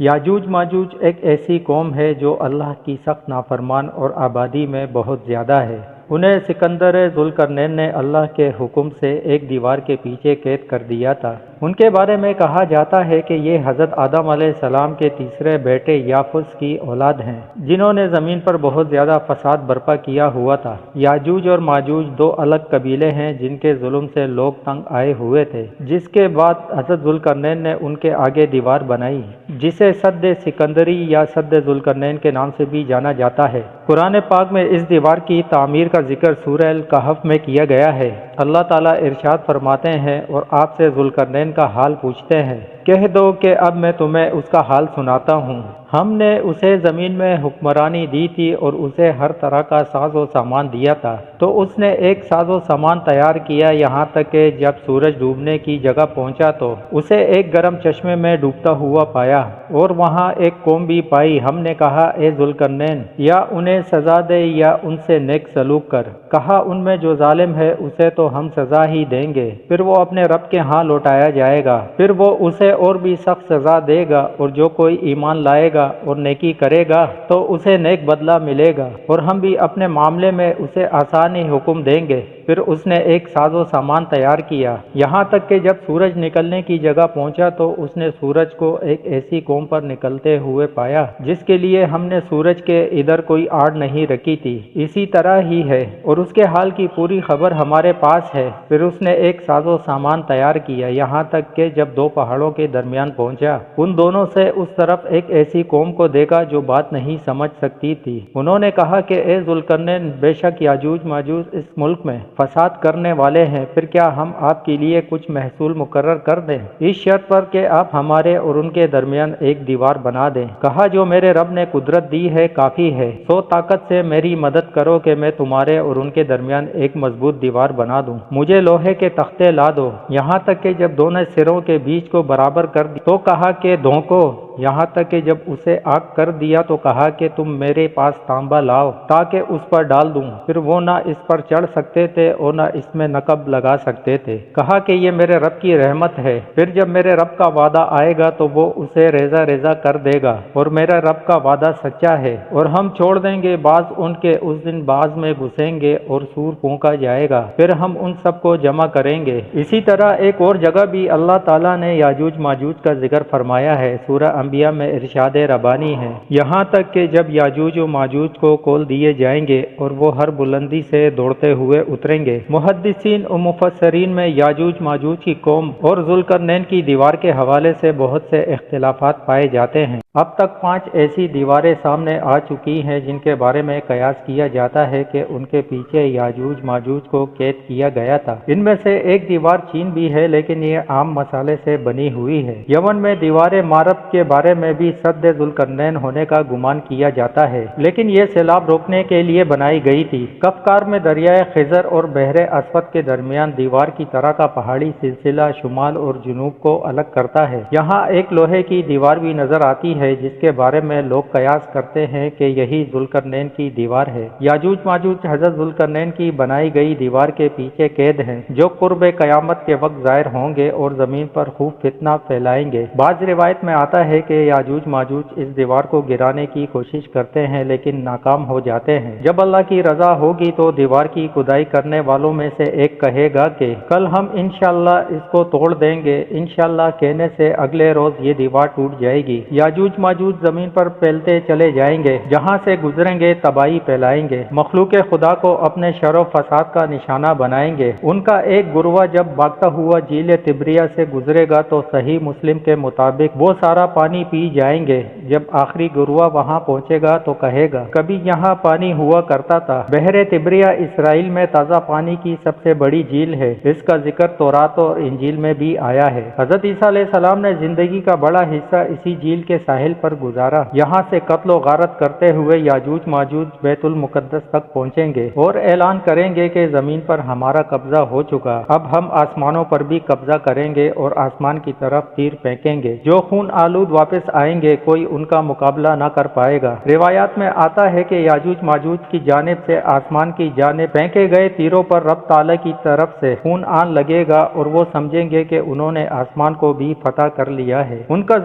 یاجوج ماجوج ایک ایسی قوم ہے جو اللہ کی سخت نافرمان اور آبادی میں بہت زیادہ ہے۔ انہیں سکندر ذوالقرنین نے اللہ کے حکم سے ایک دیوار کے پیچھے قید کر دیا تھا۔ ان کے بارے میں کہا جاتا ہے کہ یہ حضرت آدم علیہ السلام کے تیسرے بیٹے یافس کی اولاد ہیں، جنہوں نے زمین پر بہت زیادہ فساد برپا کیا ہوا تھا۔ یاجوج اور ماجوج دو الگ قبیلے ہیں جن کے ظلم سے لوگ تنگ آئے ہوئے تھے، جس کے بعد حضرت ذوالقرنین نے ان کے آگے دیوار بنائی، جسے سد سکندری یا سد ذوالقرنین کے نام سے بھی جانا جاتا ہے۔ قرآن پاک میں اس دیوار کی تعمیر کا ذکر سورہ الکہف میں کیا گیا ہے۔ اللہ تعالیٰ ارشاد فرماتے ہیں، اور آپ سے ذوالقرنین کا حال پوچھتے ہیں، کہہ دو کہ اب میں تمہیں اس کا حال سناتا ہوں۔ ہم نے اسے زمین میں حکمرانی دی تھی اور اسے ہر طرح کا ساز و سامان دیا تھا، تو اس نے ایک ساز و سامان تیار کیا، یہاں تک کہ جب سورج ڈوبنے کی جگہ پہنچا تو اسے ایک گرم چشمے میں ڈوبتا ہوا پایا، اور وہاں ایک قوم بھی پائی۔ ہم نے کہا، اے ذوالقرنین، یا انہیں سزا دے یا ان سے نیک سلوک کر۔ کہا، ان میں جو ظالم ہے اسے تو ہم سزا ہی دیں گے، پھر وہ اپنے رب کے ہاں لوٹایا جائے گا، پھر وہ اسے اور بھی سخت سزا دے گا، اور جو کوئی ایمان لائے گا اور نیکی کرے گا تو اسے نیک بدلہ ملے گا، اور ہم بھی اپنے معاملے میں اسے آسان ہی حکم دیں گے۔ پھر اس نے ایک ساز و سامان تیار کیا، یہاں تک کہ جب سورج نکلنے کی جگہ پہنچا تو اس نے سورج کو ایک ایسی قوم پر نکلتے ہوئے پایا جس کے لیے ہم نے سورج کے ادھر کوئی آڑ نہیں رکھی تھی، اسی طرح ہی ہے، اور اس کے حال کی پوری خبر ہمارے پاس ہے۔ پھر اس نے ایک ساز و سامان تیار کیا، یہاں تک کہ جب دو پہاڑوں کے درمیان پہنچا، ان دونوں سے اس طرف ایک ایسی قوم کو دیکھا جو بات نہیں سمجھ سکتی تھی۔ انہوں نے کہا کہ اے ذوالقرنین، بے شک یاجوج ماجوج اس ملک میں فساد کرنے والے ہیں، پھر کیا ہم آپ کے لیے کچھ محصول مقرر کر دیں، اس شرط پر کہ آپ ہمارے اور ان کے درمیان ایک دیوار بنا دیں۔ کہا، جو میرے رب نے قدرت دی ہے کافی ہے، سو طاقت سے میری مدد کرو کہ میں تمہارے اور ان کے درمیان ایک مضبوط دیوار بنا دوں۔ مجھے لوہے کے تختے لا دو، یہاں تک کہ جب دونوں سروں کے بیچ کو برابر کر دیا تو کہا کہ دھونکو، یہاں تک کہ جب اسے آگ کر دیا تو کہا کہ تم میرے پاس تانبا لاؤ تاکہ اس پر ڈال دوں، پھر وہ نہ اس پر چڑھ سکتے تھے اور نہ اس میں نقب لگا سکتے تھے۔ کہا کہ یہ میرے رب کی رحمت ہے، پھر جب میرے رب کا وعدہ آئے گا تو وہ اسے ریزہ ریزہ کر دے گا، اور میرا رب کا وعدہ سچا ہے، اور ہم چھوڑ دیں گے بعض ان کے، اس دن بعض میں گھسیں گے اور سور پھونکا جائے گا، پھر ہم ان سب کو جمع کریں گے۔ اسی طرح ایک اور جگہ بھی اللہ تعالیٰ نے یاجوج ماجوج کا ذکر فرمایا ہے، سورہ انبیاء میں ارشاد ربانی ہے، یہاں تک کہ جب یاجوج و ماجوج کو کھول دیے جائیں گے اور وہ ہر بلندی سے دوڑتے ہوئے اتریں گے۔ محدثین و مفسرین میں یاجوج ماجوج کی قوم اور ذوالقرنین کی دیوار کے حوالے سے بہت سے اختلافات پائے جاتے ہیں۔ اب تک 5 ایسی دیواریں سامنے آ چکی ہیں جن کے بارے میں قیاس کیا جاتا ہے کہ ان کے پیچھے یاجوج ماجوج کو قید کیا گیا تھا۔ ان میں سے ایک دیوار چین بھی ہے، لیکن یہ عام مسالے سے بنی ہوئی ہے۔ یمن میں دیوار مارب کے بارے میں بھی سد ذوالقرنین ہونے کا گمان کیا جاتا ہے، لیکن یہ سیلاب روکنے کے لیے بنائی گئی تھی۔ کفکار میں دریائے خضر اور بحر اسود کے درمیان دیوار کی طرح کا پہاڑی سلسلہ شمال اور جنوب کو الگ کرتا ہے۔ یہاں ایک لوہے کی دیوار بھی نظر آتی ہے جس کے بارے میں لوگ قیاس کرتے ہیں کہ یہی ذوالقرنین کی دیوار ہے۔ یاجوج ماجوج حضرت ذوالقرنین کی بنائی گئی دیوار کے پیچھے قید ہیں، جو قرب قیامت کے وقت ظاہر ہوں گے اور زمین پر خوب فتنہ پھیلائیں گے۔ بعض روایت میں آتا ہے کہ یاجوج ماجوج اس دیوار کو گرانے کی کوشش کرتے ہیں لیکن ناکام ہو جاتے ہیں۔ جب اللہ کی رضا ہوگی تو دیوار کی کھدائی کرنے والوں میں سے ایک کہے گا کہ کل ہم انشاءاللہ اس کو توڑ دیں گے۔ انشاءاللہ کہنے سے اگلے روز یہ دیوار ٹوٹ جائے گی۔ یاجوج ماجوج زمین پر پھیلتے چلے جائیں گے، جہاں سے گزریں گے تباہی پھیلائیں گے، مخلوق خدا کو اپنے شر و فساد کا نشانہ بنائیں گے۔ ان کا ایک گروہ جب بھاگتا ہوا جھیل تبریہ سے گزرے گا تو صحیح مسلم کے مطابق وہ سارا پانی پی جائیں گے۔ جب آخری گروہ وہاں پہنچے گا تو کہے گا، کبھی یہاں پانی ہوا کرتا تھا۔ بحر تبریہ اسرائیل میں تازہ پانی کی سب سے بڑی جھیل ہے، اس کا ذکر تورات اور انجیل میں بھی آیا ہے۔ حضرت عیسیٰ علیہ السلام نے زندگی کا بڑا حصہ اسی جھیل کے ساحل پر گزارا۔ یہاں سے قتل و غارت کرتے ہوئے یاجوج ماجوج بیت المقدس تک پہنچیں گے اور اعلان کریں گے کہ زمین پر ہمارا قبضہ ہو چکا، اب ہم آسمانوں پر بھی قبضہ کریں گے اور آسمان کی طرف تیر پھینکیں گے۔ جو خون آلود واپس آئیں گے، کوئی ان کا مقابلہ نہ کر پائے گا۔ روایات میں آتا ہے کہ یاجوج ماجوج کی جانب سے آسمان کی جانب پھینکے گئے تیروں پر رب تعالیٰ کی طرف سے خون آن لگے گا اور وہ سمجھیں گے کہ انہوں نے آسمان کو بھی فتح کر لیا ہے۔ ان کا